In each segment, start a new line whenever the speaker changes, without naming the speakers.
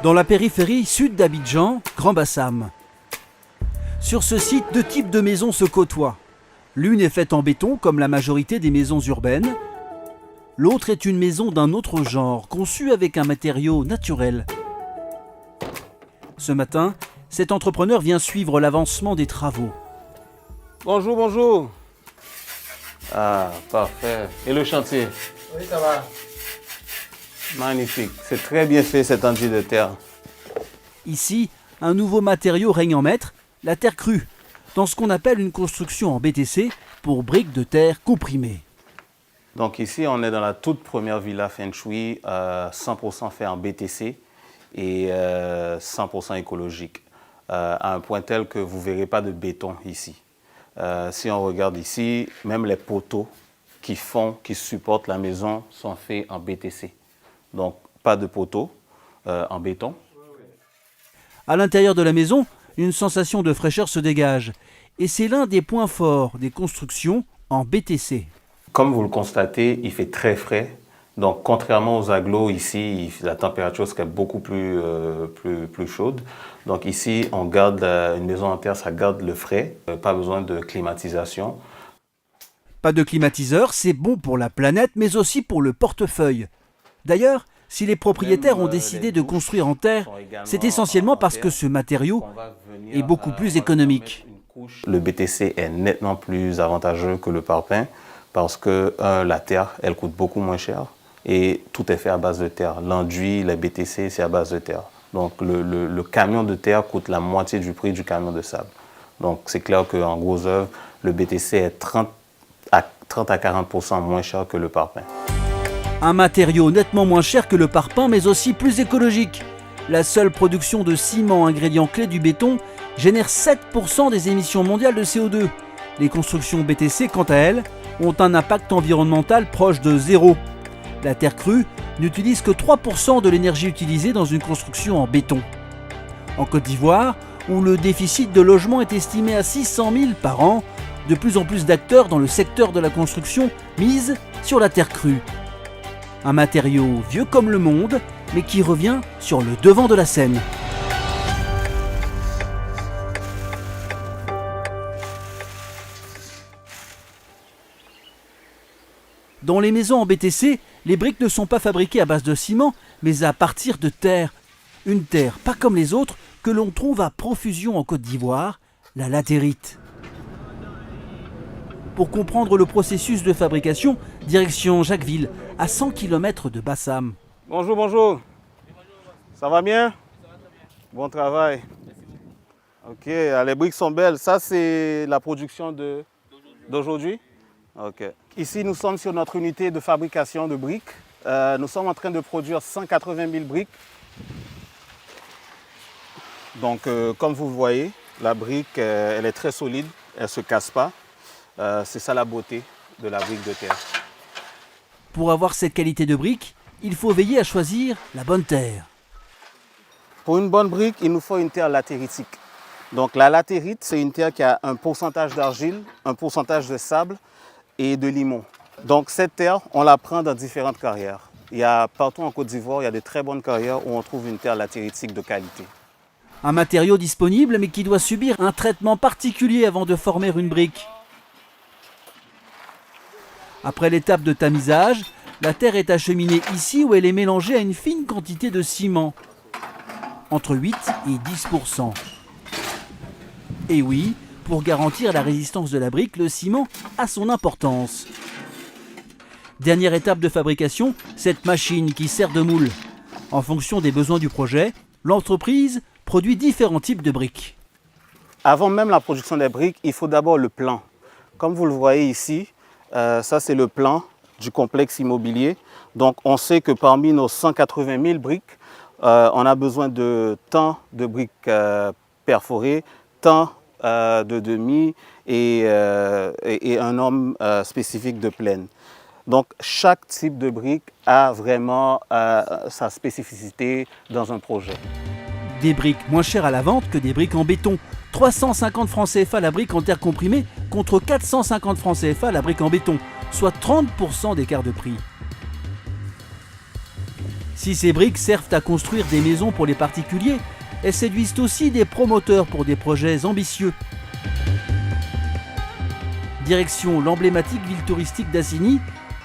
Dans la périphérie sud d'Abidjan, Grand Bassam. Sur ce site, deux types de maisons se côtoient. L'une est faite en béton, comme la majorité des maisons urbaines. L'autre est une maison d'un autre genre, conçue avec un matériau naturel. Ce matin, cet entrepreneur vient suivre l'avancement des travaux.
Bonjour, bonjour. Ah, parfait. Et le chantier?
Oui, ça va.
Magnifique. C'est très bien fait, cet enduit de terre.
Ici, un nouveau matériau règne en maître, la terre crue, dans ce qu'on appelle une construction en BTC pour briques de terre comprimées.
Donc ici, on est dans la toute première villa Feng Shui, 100% fait en BTC et 100% écologique, à un point tel que vous ne verrez pas de béton ici. Si on regarde ici, même les poteaux qui supportent la maison sont faits en BTC. Donc pas de poteaux en béton.
À l'intérieur de la maison, une sensation de fraîcheur se dégage. Et c'est l'un des points forts des constructions en BTC.
Comme vous le constatez, il fait très frais. Donc, contrairement aux agglos, ici, la température serait beaucoup plus chaude. Donc ici, on garde une maison en terre, ça garde le frais. Pas besoin de climatisation.
Pas de climatiseur, c'est bon pour la planète, mais aussi pour le portefeuille. D'ailleurs, si les propriétaires ont décidé de construire en terre, c'est essentiellement parce que ce matériau est beaucoup plus économique.
Le BTC est nettement plus avantageux que le parpaing parce que la terre, elle coûte beaucoup moins cher et tout est fait à base de terre. L'enduit, les BTC, c'est à base de terre. Donc le camion de terre coûte la moitié du prix du camion de sable. Donc c'est clair qu'en gros œuvre, le BTC est 30 à 40% moins cher que le parpaing.
Un matériau nettement moins cher que le parpaing, mais aussi plus écologique. La seule production de ciment, ingrédient clé du béton, génère 7% des émissions mondiales de CO2. Les constructions BTC, quant à elles, ont un impact environnemental proche de zéro. La terre crue n'utilise que 3% de l'énergie utilisée dans une construction en béton. En Côte d'Ivoire, où le déficit de logement est estimé à 600 000 par an, de plus en plus d'acteurs dans le secteur de la construction misent sur la terre crue. Un matériau vieux comme le monde, mais qui revient sur le devant de la scène. Dans les maisons en BTC, les briques ne sont pas fabriquées à base de ciment, mais à partir de terre. Une terre pas comme les autres que l'on trouve à profusion en Côte d'Ivoire, la latérite. Pour comprendre le processus de fabrication, direction Jacquesville, à 100 km de Bassam.
Bonjour, bonjour. Ça va bien? Bon travail. Ok, les briques sont belles. Ça, c'est la production d'aujourd'hui? Ok. Ici, nous sommes sur notre unité de fabrication de briques. Nous sommes en train de produire 180 000 briques. Donc, comme vous le voyez, la brique, elle est très solide, elle ne se casse pas. C'est ça la beauté de la brique de terre.
Pour avoir cette qualité de brique, il faut veiller à choisir la bonne terre.
Pour une bonne brique, il nous faut une terre latéritique. Donc la latérite, c'est une terre qui a un pourcentage d'argile, un pourcentage de sable et de limon. Donc cette terre, on la prend dans différentes carrières. Partout en Côte d'Ivoire, il y a de très bonnes carrières où on trouve une terre latéritique de qualité.
Un matériau disponible mais qui doit subir un traitement particulier avant de former une brique. Après l'étape de tamisage, la terre est acheminée ici où elle est mélangée à une fine quantité de ciment, entre 8 et 10%. Et oui, pour garantir la résistance de la brique, le ciment a son importance. Dernière étape de fabrication, cette machine qui sert de moule. En fonction des besoins du projet, l'entreprise produit différents types de briques.
Avant même la production des briques, il faut d'abord le plan. Comme vous le voyez ici, ça c'est le plan du complexe immobilier. Donc on sait que parmi nos 180 000 briques, on a besoin de tant de briques perforées, tant de demi et un nombre spécifique de plaine. Donc chaque type de brique a vraiment sa spécificité dans un projet.
Des briques moins chères à la vente que des briques en béton. 350 francs CFA la brique en terre comprimée contre 450 francs CFA la brique en béton, soit 30% d'écart de prix. Si ces briques servent à construire des maisons pour les particuliers, elles séduisent aussi des promoteurs pour des projets ambitieux. Direction l'emblématique ville touristique d'Assigny,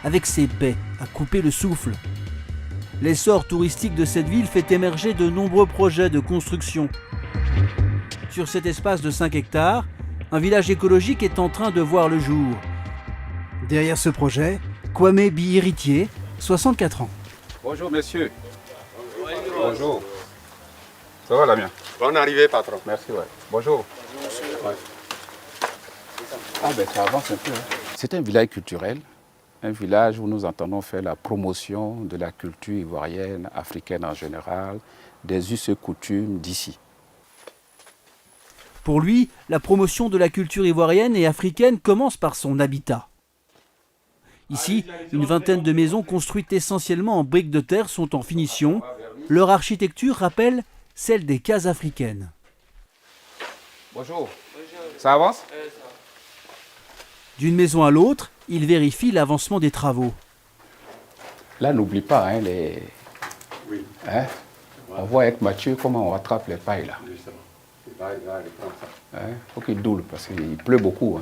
avec ses baies à couper le souffle. L'essor touristique de cette ville fait émerger de nombreux projets de construction. Sur cet espace de 5 hectares, un village écologique est en train de voir le jour. Derrière ce projet, Kwame Bihiritier, 64 ans.
Bonjour messieurs. Bonjour. Ça va Damien?
Bonne arrivée, patron.
Merci, ouais. Bonjour. Ouais. Ah ben ça avance un peu. C'est un village culturel, un village où nous entendons faire la promotion de la culture ivoirienne, africaine en général, des us et coutumes d'ici.
Pour lui, la promotion de la culture ivoirienne et africaine commence par son habitat. Ici, une vingtaine de maisons construites essentiellement en briques de terre sont en finition. Leur architecture rappelle celle des cases africaines.
Bonjour. Ça avance?
D'une maison à l'autre, il vérifie l'avancement des travaux.
Là, n'oublie pas, les...
Oui.
On voit avec Mathieu comment on rattrape les pailles là. Faut qu'il doule parce qu'il pleut beaucoup.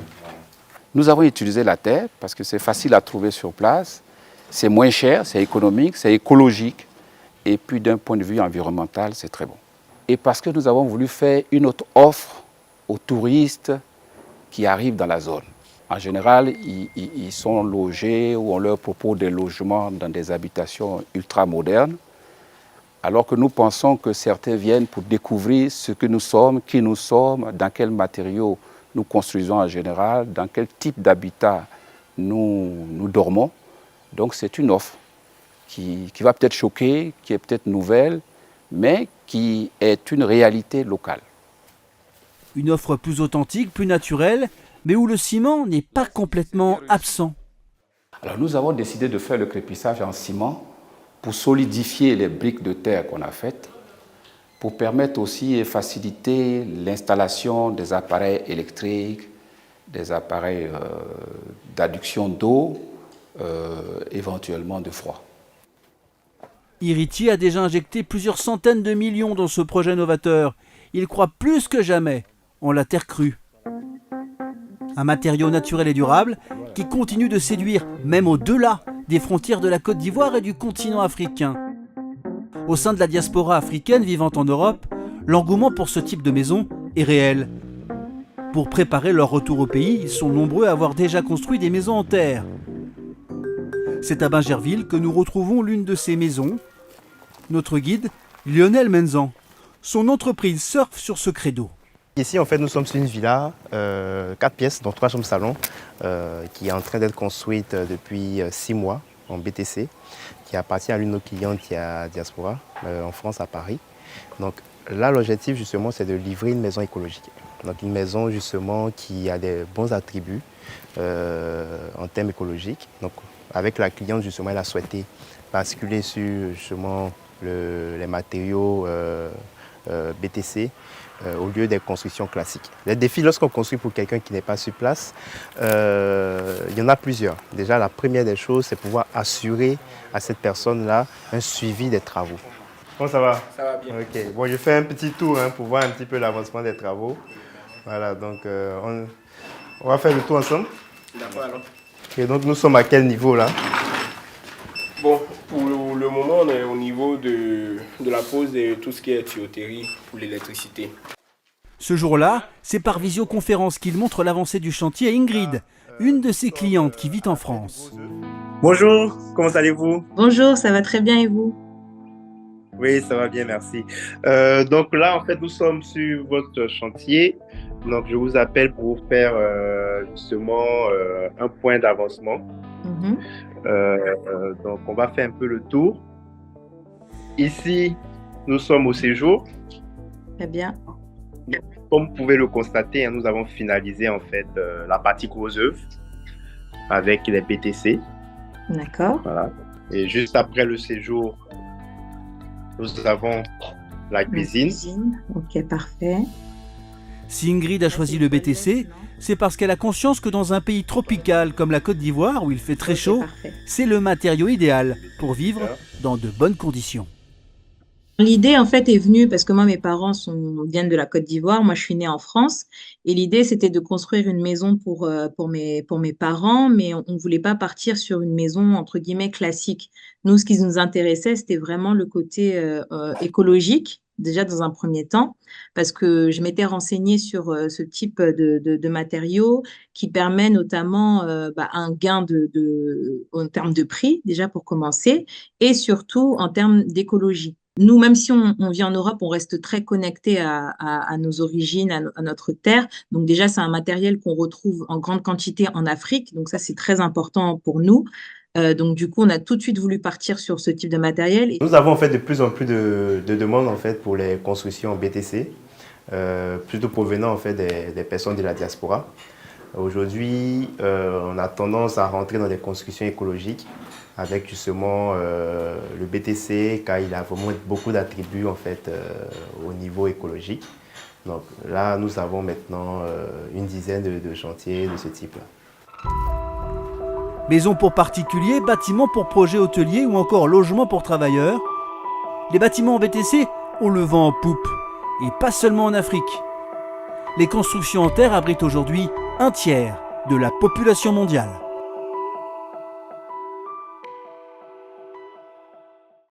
Nous avons utilisé la terre parce que c'est facile à trouver sur place, c'est moins cher, c'est économique, c'est écologique et puis d'un point de vue environnemental, c'est très bon. Et parce que nous avons voulu faire une autre offre aux touristes qui arrivent dans la zone. En général, ils sont logés ou on leur propose des logements dans des habitations ultra modernes, alors que nous pensons que certains viennent pour découvrir ce que nous sommes, qui nous sommes, dans quels matériaux nous construisons en général, dans quel type d'habitat nous dormons. Donc c'est une offre qui va peut-être choquer, qui est peut-être nouvelle, mais qui est une réalité locale.
Une offre plus authentique, plus naturelle, mais où le ciment n'est pas complètement absent.
Alors nous avons décidé de faire le crépissage en ciment pour solidifier les briques de terre qu'on a faites, pour permettre aussi et faciliter l'installation des appareils électriques, des appareils d'adduction d'eau, éventuellement de froid.
Iritier a déjà injecté plusieurs centaines de millions dans ce projet novateur. Il croit plus que jamais en la terre crue. Un matériau naturel et durable qui continue de séduire même au-delà des frontières de la Côte d'Ivoire et du continent africain. Au sein de la diaspora africaine vivant en Europe, l'engouement pour ce type de maison est réel. Pour préparer leur retour au pays, ils sont nombreux à avoir déjà construit des maisons en terre. C'est à Bingerville que nous retrouvons l'une de ces maisons. Notre guide, Lionel Menzan. Son entreprise surfe sur ce credo.
Ici, en fait, nous sommes sur une villa, 4 pièces, dont 3 chambres salon, qui est en train d'être construite depuis 6 mois en BTC, qui appartient à l'une de nos clientes qui est à Diaspora, en France, à Paris. Donc là, l'objectif, justement, c'est de livrer une maison écologique. Donc une maison, justement, qui a des bons attributs en termes écologiques. Donc avec la cliente, justement, elle a souhaité basculer sur, justement, les matériaux BTC, au lieu des constructions classiques. Les défis lorsqu'on construit pour quelqu'un qui n'est pas sur place, il y en a plusieurs. Déjà, la première des choses, c'est pouvoir assurer à cette personne-là un suivi des travaux. Comment ça va?
Ça va bien.
Ok, bon, je fais un petit tour pour voir un petit peu l'avancement des travaux. Voilà, donc on va faire le tour ensemble.
D'accord, alors.
Et donc nous sommes à quel niveau là?
Bon, pour le moment, on est au niveau de la pose de tout ce qui est tuyauterie pour l'électricité.
Ce jour-là, c'est par visioconférence qu'il montre l'avancée du chantier à Ingrid, une de ses clientes qui vit en France.
Bonjour, comment allez-vous?
Bonjour, ça va très bien et vous?
Oui, ça va bien, merci. Donc là, en fait, nous sommes sur votre chantier. Donc, je vous appelle pour vous faire justement un point d'avancement. Donc, on va faire un peu le tour. Ici, nous sommes au séjour.
Très bien.
Comme vous pouvez le constater, nous avons finalisé en fait la partie gros œuvre avec les BTC.
D'accord.
Voilà. Et juste après le séjour, nous avons la cuisine.
Ok, parfait.
Si Ingrid a choisi le BTC, c'est parce qu'elle a conscience que dans un pays tropical comme la Côte d'Ivoire, où il fait très chaud, c'est le matériau idéal pour vivre dans de bonnes conditions.
L'idée, en fait, est venue parce que moi, mes parents viennent de la Côte d'Ivoire. Moi, je suis née en France. Et l'idée, c'était de construire une maison pour mes parents, mais on ne voulait pas partir sur une maison, entre guillemets, classique. Nous, ce qui nous intéressait, c'était vraiment le côté écologique, déjà dans un premier temps, parce que je m'étais renseignée sur ce type de matériaux qui permet notamment un gain en termes de prix, déjà pour commencer, et surtout en termes d'écologie. Nous, même si on vit en Europe, on reste très connecté à nos origines, à notre terre. Donc déjà, c'est un matériel qu'on retrouve en grande quantité en Afrique. Donc ça, c'est très important pour nous. Donc du coup, on a tout de suite voulu partir sur ce type de matériel.
Nous avons en fait de plus en plus de demandes en fait pour les constructions en BTC, plutôt provenant en fait des personnes de la diaspora. Aujourd'hui, on a tendance à rentrer dans des constructions écologiques avec justement le BTC, car il a vraiment beaucoup d'attributs en fait au niveau écologique. Donc là, nous avons maintenant une dizaine de chantiers de ce type-là.
Maison pour particuliers, bâtiments pour projets hôteliers ou encore logements pour travailleurs. Les bâtiments en BTC, on le vend en poupe, et pas seulement en Afrique. Les constructions en terre abritent aujourd'hui un tiers de la population mondiale.